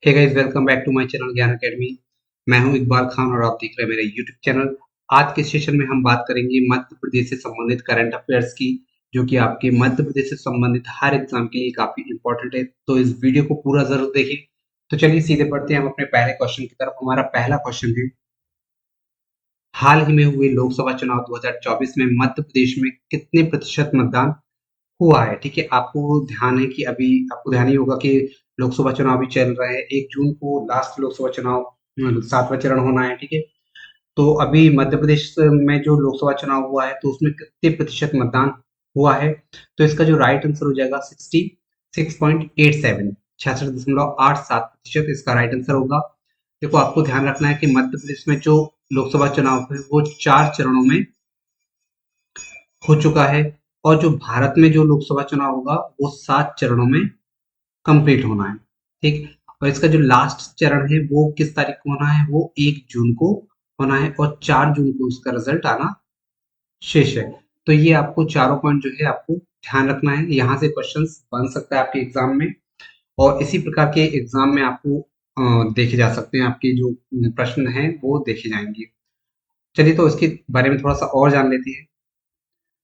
Hey guys, welcome back to my channel Gyan academy. मैं हूं इकबाल खान और आप देख रहे हैं मेरा यूट्यूब चैनल। आज के सेशन में हम बात करेंगे मध्य प्रदेश से संबंधित करंट अफेयर्स की, जो कि आपके मध्य प्रदेश से संबंधित हर एग्जाम के लिए काफी इंपॉर्टेंट है। तो इस वीडियो को पूरा जरूर देखें। तो चलिए सीधे बढ़ते हैं हम अपने पहले क्वेश्चन की तरफ। हमारा पहला क्वेश्चन है, हाल ही में हुए लोकसभा चुनाव 2024 में मध्य प्रदेश में कितने प्रतिशत मतदान हुआ है? ठीक है, आपको ध्यान है कि अभी आपको ध्यान ही होगा कि लोकसभा चुनाव भी चल रहा है। 1 जून को लास्ट लोकसभा चुनाव 7वां चरण होना है, ठीक है? तो अभी मध्य प्रदेश में जो लोकसभा चुनाव हुआ है, तो उसमें कितने प्रतिशत मतदान हुआ है? तो इसका जो राइट आंसर हो जाएगा 66.87, 66.87% इसका राइट आंसर होगा। देखो, आपको ध्यान रखना है कि मध्य प्रदेश में जो लोकसभा चुनाव है वो 4 चरणों में हो चुका है, और जो भारत में जो लोकसभा चुनाव होगा वो 7 चरणों में कंप्लीट होना है। ठीक, और इसका जो लास्ट चरण है वो किस तारीख को होना है? वो 1 जून को होना है, और 4 जून को इसका रिजल्ट आना शेष है। तो ये आपको चारों पॉइंट जो है आपको ध्यान रखना है। यहाँ से क्वेश्चंस बन सकता है आपके एग्जाम में, और इसी प्रकार के एग्जाम में आपको देखे जा सकते हैं। आपके जो प्रश्न हैं वो देखे जाएंगे। चलिए, तो इसके बारे में थोड़ा सा और जान लेते हैं।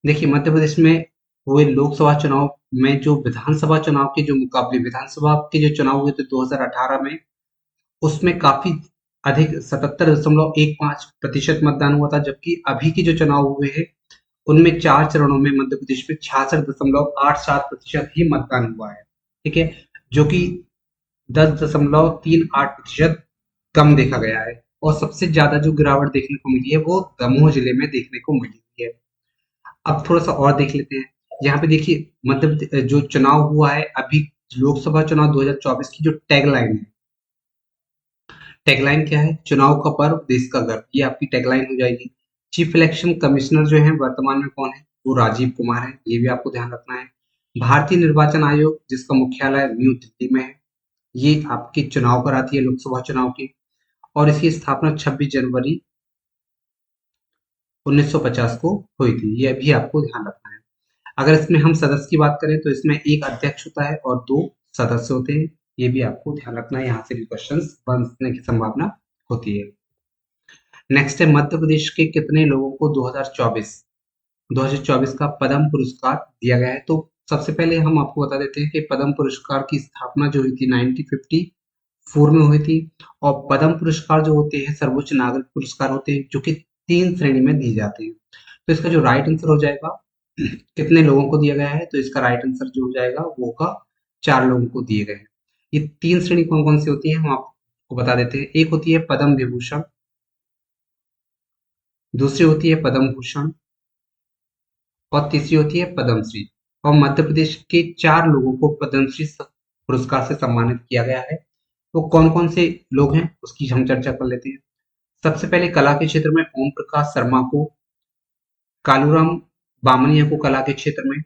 देखिए, मध्य प्रदेश में हुए लोकसभा चुनाव में जो विधानसभा चुनाव के जो मुकाबले विधानसभा के जो चुनाव हुए थे 2018 में, उसमें काफी अधिक 77.15% मतदान हुआ था। जबकि अभी के जो चुनाव हुए हैं उनमें 4 चरणों में मध्य प्रदेश में 66.87% ही मतदान हुआ है। ठीक है, जो कि 10.38% कम देखा गया है। और सबसे ज्यादा जो गिरावट देखने को मिली है वो दमोह जिले में देखने को मिली है। अब थोड़ा सा और देख लेते हैं। यहाँ पे देखिए, जो चुनाव हुआ है अभी, लोकसभा चुनाव 2024 की जो टैगलाइन है, टैगलाइन क्या है? चुनाव का पर्व, देश का गर्व, ये आपकी टैगलाइन हो जाएगी। चीफ इलेक्शन कमिश्नर जो है वर्तमान में कौन है? वो राजीव कुमार है, ये भी आपको ध्यान रखना है। भारतीय निर्वाचन आयोग, जिसका मुख्यालय न्यू दिल्ली में है, ये आपके चुनाव कराती है लोकसभा चुनाव की, और इसकी स्थापना 26 जनवरी 1950 को हुई थी। ये भी आपको ध्यान रखना है। अगर इसमें हम सदस्य की बात करें तो इसमें एक अध्यक्ष होता है और 2 सदस्य होते हैं। ये भी आपको ध्यान रखना है, यहाँ से भी क्वेश्चंस बनने की संभावना होती है। नेक्स्ट है, मध्य प्रदेश के कितने लोगों को 2024 का पद्म पुरस्कार दिया गया है? तो सबसे पहले हम आपको बता देते हैं कि पद्म पुरस्कार की स्थापना जो हुई थी 1954 में हुई थी। और पद्म पुरस्कार जो होते हैं सर्वोच्च नागरिक पुरस्कार होते हैं, जो कि 3 श्रेणी में दिए जाते हैं। तो इसका जो राइट आंसर हो जाएगा, कितने लोगों को दिया गया है, तो इसका राइट आंसर जो हो जाएगा वो होगा 4 लोगों को दिए गए हैं। ये 3 श्रेणी कौन कौन सी होती है हम आपको बता देते हैं। एक होती है पद्म विभूषण, दूसरी होती है पद्म भूषण, और तीसरी होती है पद्मश्री। और मध्य प्रदेश के 4 लोगों को पद्मश्री पुरस्कार से सम्मानित किया गया है। वो कौन कौन से लोग हैं उसकी हम चर्चा कर लेते हैं। सबसे पहले कला के क्षेत्र में ओम प्रकाश शर्मा को, कालूराम बामनिया को कला के क्षेत्र में,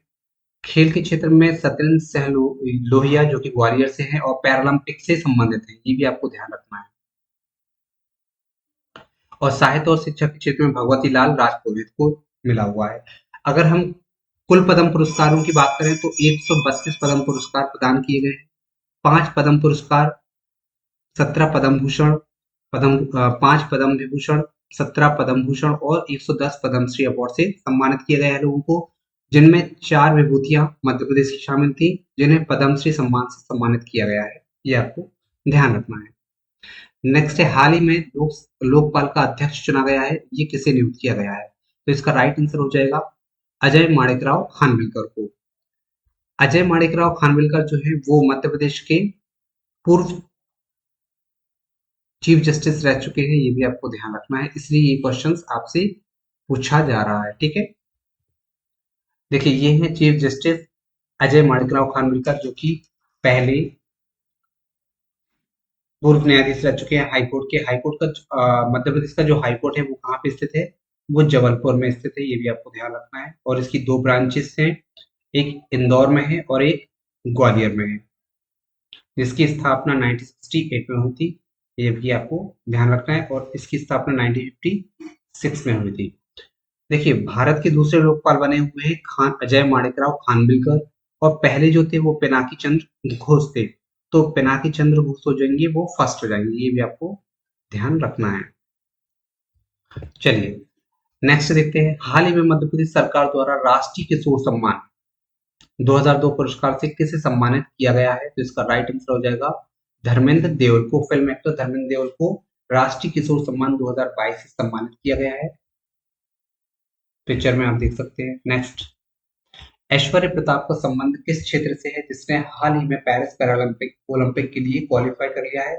खेल के क्षेत्र में सत्येंद्र सिंह लोहिया जो कि ग्वालियर से हैं और पैरालंपिक से संबंधित हैं, ये भी आपको ध्यान रखना है। और साहित्य और शिक्षा के क्षेत्र में भगवती लाल राजपुरोहित को मिला हुआ है। अगर हम कुल पद्म पुरस्कारों की बात करें तो 132 पद्म पुरस्कार प्रदान किए गए हैं। 5 पद्म पुरस्कार, 17 पद्म भूषण, 5 पद्म विभूषण, 17 पद्म भूषण और 110 पद्मश्री अवार्ड से सम्मानित किया गया है लोगों को, जिनमें 4 विभूतियां मध्य प्रदेश की शामिल थी, जिन्हें पद्मश्री सम्मान से सम्मानित किया गया है। ये आपको ध्यान रखना है। नेक्स्ट है, हाल ही में लोकपाल का अध्यक्ष चुना गया है, ये किसे नियुक्त किया गया है? तो इसका राइट आंसर हो जाएगा अजय माणिकराव खानविलकर को। अजय माणिकराव खानविलकर जो है वो मध्य प्रदेश के पूर्व चीफ जस्टिस रह चुके हैं, ये भी आपको ध्यान रखना है, इसलिए ये क्वेश्चंस आपसे पूछा जा रहा है। ठीक है, देखिए ये है चीफ जस्टिस अजय माणिकराव खानविलकर, जो कि पहले पूर्व न्यायाधीश रह चुके हैं हाईकोर्ट के। हाईकोर्ट का मध्य प्रदेश का जो हाईकोर्ट है वो कहाँ पे स्थित है? वो जबलपुर में स्थित है, ये भी आपको ध्यान रखना है। और इसकी 2 ब्रांचेस हैं, एक इंदौर में है और एक ग्वालियर में है, जिसकी स्थापना 1968 में हुई थी, ये भी आपको ध्यान रखना है। और इसकी स्थापना 1956 में हुई थी। देखिए, भारत के दूसरे लोकपाल बने हुए हैं खान अजय माणिकराव खानविलकर, और पहले जो थे वो पिनाकी चंद्र घोष थे। तो पिनाकी चंद्र घोष हो जाएंगी, वो फर्स्ट हो जाएंगी, ये भी आपको ध्यान रखना है। चलिए नेक्स्ट देखते हैं। हाल ही में मध्य प्रदेश सरकार द्वारा राष्ट्रीय किशोर सम्मान 2002 पुरस्कार से किसे सम्मानित किया गया है? तो इसका राइट आंसर हो जाएगा धर्मेंद्र देओल को। फिल्म एक्टर धर्मेंद्र देओल को राष्ट्रीय किशोर सम्मान 2022 से सम्मानित किया गया है। पिक्चर में आप देख सकते हैं। नेक्स्ट, ऐश्वर्य प्रताप का संबंध किस क्षेत्र से है जिसने हाल ही में पेरिस पैरालंपिक ओलंपिक के लिए क्वालिफाई कर लिया है?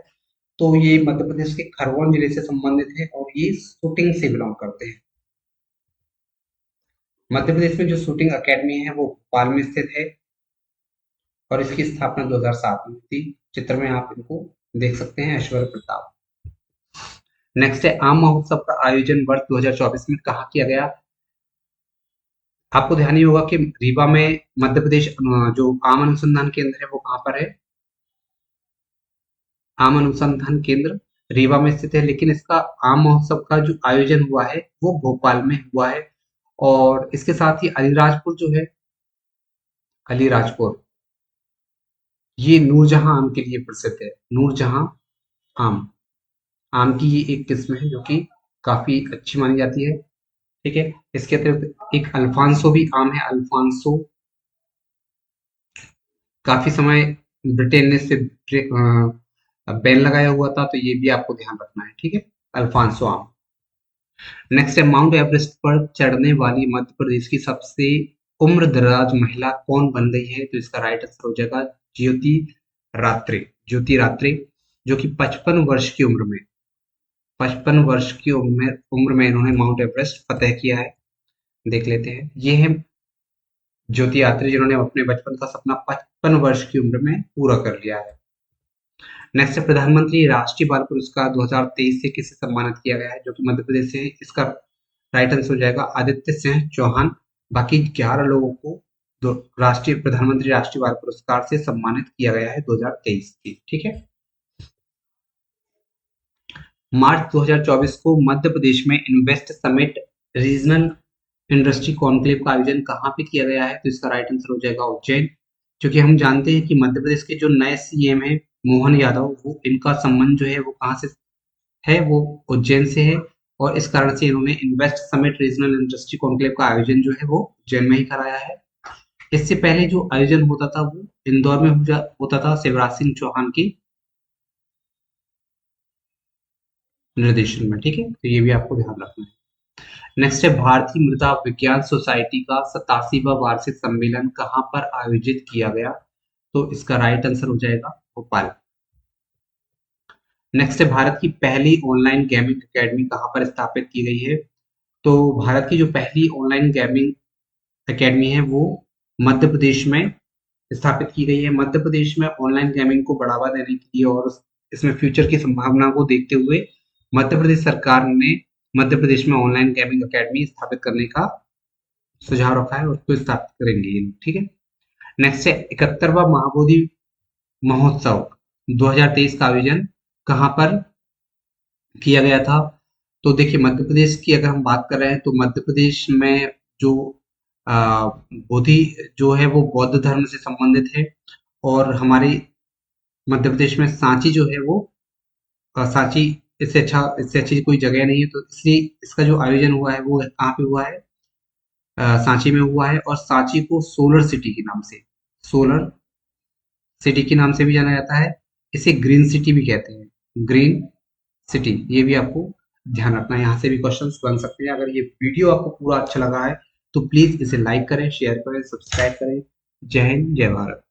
तो ये मध्य प्रदेश के खरगोन जिले से संबंधित है और ये शूटिंग से बिलोंग करते हैं। मध्य प्रदेश में जो शूटिंग अकेडमी है वो भोपाल में स्थित है और इसकी स्थापना 2007 में थी। चित्र में आप इनको देख सकते हैं, ऐश्वर्य प्रताप। नेक्स्ट है, आम महोत्सव का आयोजन वर्ष 2024 में कहाँ किया गया? आपको ध्यान ही होगा कि रीवा में मध्य प्रदेश जो आम अनुसंधान केंद्र है वो कहाँ पर है? आम अनुसंधान केंद्र रीवा में स्थित है, लेकिन इसका आम महोत्सव का जो आयोजन हुआ है वो भोपाल में हुआ है। और इसके साथ ही अलीराजपुर जो है, अलीराजपुर, ये नूरजहां आम के लिए प्रसिद्ध है। नूरजहां आम, आम की ये एक किस्म है जो कि काफी अच्छी मानी जाती है। ठीक है, इसके अतिरिक्त एक अल्फांसो भी आम है। अल्फांसो काफी समय ब्रिटेन ने इसे बैन लगाया हुआ था, तो ये भी आपको ध्यान रखना है। ठीक है, अल्फांसो आम। नेक्स्ट है, माउंट एवरेस्ट पर चढ़ने वाली मध्य प्रदेश की सबसे उम्र दराज महिला कौन बन गई है? तो इसका राइट आंसर हो जाएगा ज्योति रात्रे। ज्योति रात्रे जो कि 55 वर्ष की उम्र में 55 वर्ष की उम्र में इन्होंने माउंट एवरेस्ट फतेह किया है। देख लेते हैं, ये है ज्योति यात्री जिन्होंने अपने बचपन का सपना 55 वर्ष की उम्र में पूरा कर लिया है। नेक्स्ट है, प्रधानमंत्री राष्ट्रीय बाल पुरस्कार 2023 से किसे सम्मानित किया गया है? जो कि मध्य प्रदेश से है। इसका राइट आंसर हो जाएगा आदित्य सिंह चौहान। बाकी 11 लोगों को राष्ट्रीय प्रधानमंत्री राष्ट्रीय बाल पुरस्कार से सम्मानित किया गया है 2023 की। ठीक है, मार्च 2024 को मध्य प्रदेश में invest summit regional industry conclave का आयोजन कहाँ पे किया गया है? तो इसका राइट आंसर हो जाएगा उज्जैन। क्योंकि हम जानते हैं कि मध्य प्रदेश के जो नए सीएम है मोहन यादव, वो इनका संबंध जो है वो कहाँ से है? वो उज्जैन से है और इस कारण से इन्होंने invest summit regional industry conclave का आयोजन जो है वो उज्जैन में ही कराया है। इससे पहले जो आयोजन होता था वो इंदौर में होता था शिवराज सिंह चौहान की निर्देशन में। ठीक है, तो ये भी आपको ध्यान रखना है। नेक्स्ट है, भारतीय मृदा विज्ञान सोसाइटी का 87वां वार्षिक सम्मेलन कहाँ पर आयोजित किया गया? तो इसका राइट आंसर हो जाएगा भोपाल। नेक्स्ट है, भारत की पहली ऑनलाइन गेमिंग एकेडमी कहाँ पर स्थापित की गई है? तो भारत की जो पहली ऑनलाइन गेमिंग एकेडमी है वो मध्य प्रदेश में स्थापित की गई है। मध्य प्रदेश में ऑनलाइन गेमिंग को बढ़ावा देने के लिए और इसमें फ्यूचर की संभावना को देखते हुए मध्य प्रदेश सरकार ने मध्य प्रदेश में ऑनलाइन गेमिंग एकेडमी स्थापित करने का सुझाव रखा है और उसको स्थापित करेंगे ये लोग। ठीक है, नेक्स्ट है, 71वां महाबोधि महोत्सव 2023 का आयोजन कहाँ पर किया गया था? तो देखिए, मध्य प्रदेश की अगर हम बात कर रहे हैं तो मध्य प्रदेश में जो बोधि जो है वो बौद्ध धर्म से संबंधित है और हमारे मध्य प्रदेश में सांची जो है वो सांची इससे अच्छी कोई जगह नहीं है, तो इसलिए इसका जो आयोजन हुआ है वो कहाँ पे हुआ है? सांची में हुआ है और सांची को सोलर सिटी के नाम से भी जाना जाता है। इसे ग्रीन सिटी भी कहते हैं, ग्रीन सिटी। ये भी आपको ध्यान रखना है, यहाँ से भी क्वेश्चंस बन सकते हैं। अगर ये वीडियो आपको पूरा अच्छा लगा है तो प्लीज इसे लाइक करें, शेयर करें, सब्सक्राइब करें। जय हिंद, जय भारत।